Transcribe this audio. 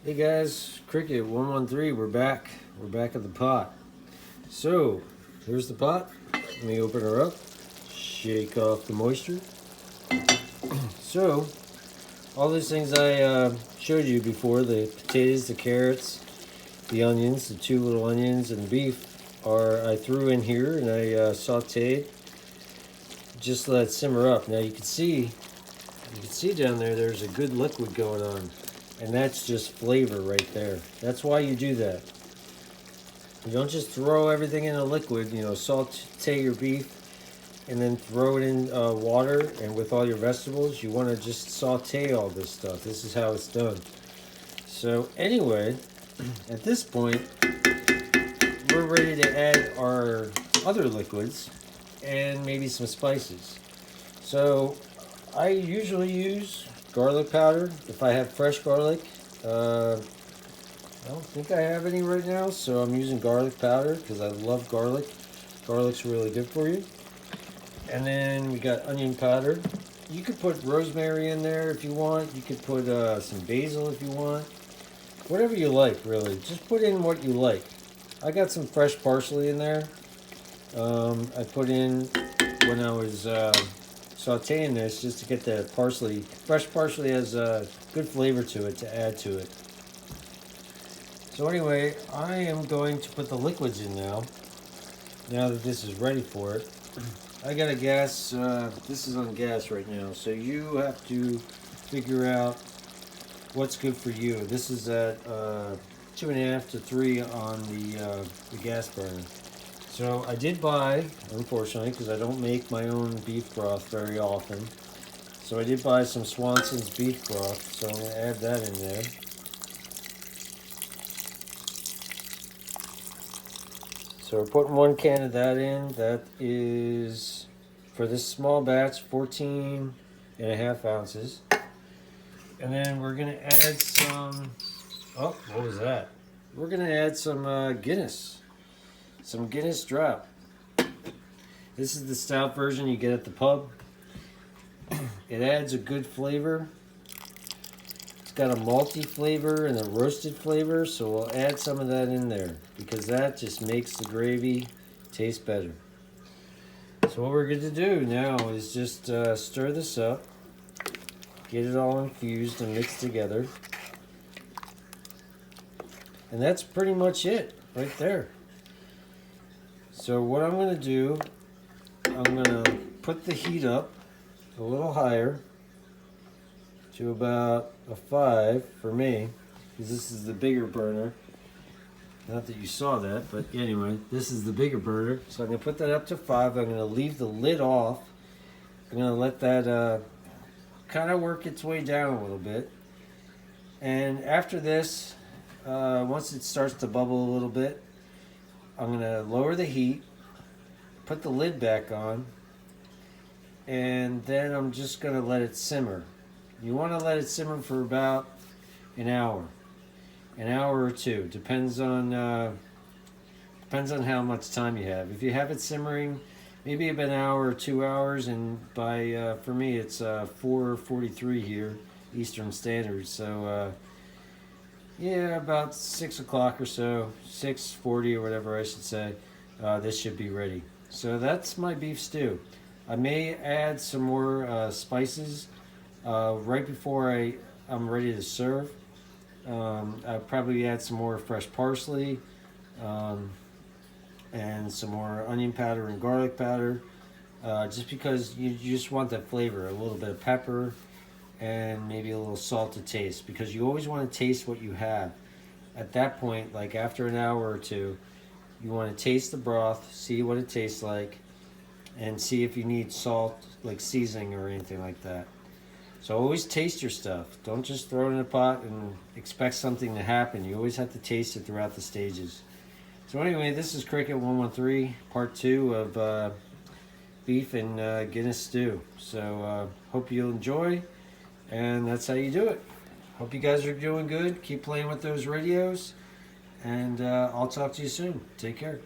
Hey guys, Cricket 113, we're back. We're back at the pot. So, here's the pot. Let me open her up. Shake off the moisture. So, all those things I showed you before, the potatoes, the carrots, the onions, the 2 little onions, and the beef, I threw in here and I sauteed. Just let it simmer up. Now you can see down there, there's a good liquid going on. And that's just flavor right there. That's why you do that. You don't just throw everything in a liquid, saute your beef and then throw it in water and with all your vegetables. You want to just saute all this stuff. This is how it's done. So anyway, at this point, we're ready to add our other liquids and maybe some spices. So I usually use garlic powder if I have fresh garlic. I don't think I have any right now, so I'm using garlic powder because I love garlic. Garlic's really good for you. And then we got onion powder. You could put rosemary in there if you want. You could put some basil if you want. Whatever you like, really. Just put in what you like. I got some fresh parsley in there. I put in when I was sauteing this just to get the parsley. Fresh parsley has a good flavor to it to add to it. So anyway, I am going to put the liquids in now that this is ready for it. I got a gas, this is on gas right now, so you have to figure out what's good for you. This is at 2.5 to 3 on the gas burner. So I did buy, unfortunately, because I don't make my own beef broth very often. So I did buy some Swanson's beef broth, so I'm going to add that in there. So we're putting 1 can of that in. That is, for this small batch, 14.5 ounces. And then we're going to add some, oh, what was that? We're going to add some Guinness. Some Guinness drop. This is the stout version you get at the pub. It adds a good flavor. It's got a malty flavor and a roasted flavor, so we'll add some of that in there because that just makes the gravy taste better. So what we're going to do now is just stir this up, get it all infused and mixed together. And that's pretty much it right there. So what I'm going to do, I'm going to put the heat up a little higher to about a 5 for me, because this is the bigger burner. Not that you saw that, but anyway, this is the bigger burner. So I'm going to put that up to 5. I'm going to leave the lid off. I'm going to let that kind of work its way down a little bit. And after this, once it starts to bubble a little bit, I'm going to lower the heat, put the lid back on, and then I'm just going to let it simmer. You want to let it simmer for about an hour or 2. Depends on how much time you have. If you have it simmering, maybe about an hour or 2 hours, and by for me it's 4:43 here, Eastern Standard. So yeah, about 6 o'clock or so, 6:40 or whatever I should say, this should be ready. So that's my beef stew. I may add some more spices right before I'm ready to serve. I'll probably add some more fresh parsley and some more onion powder and garlic powder, just because you just want that flavor, a little bit of pepper, and maybe a little salt to taste, because you always want to taste what you have. At that point, like after an hour or 2, you want to taste the broth, see what it tastes like, and see if you need salt, like seasoning or anything like that. So always taste your stuff. Don't just throw it in a pot and expect something to happen. You always have to taste it throughout the stages. So anyway, this is Cricket 113, part 2 of beef and Guinness stew. So hope you'll enjoy. And that's how you do it. Hope you guys are doing good. Keep playing with those radios. And I'll talk to you soon. Take care.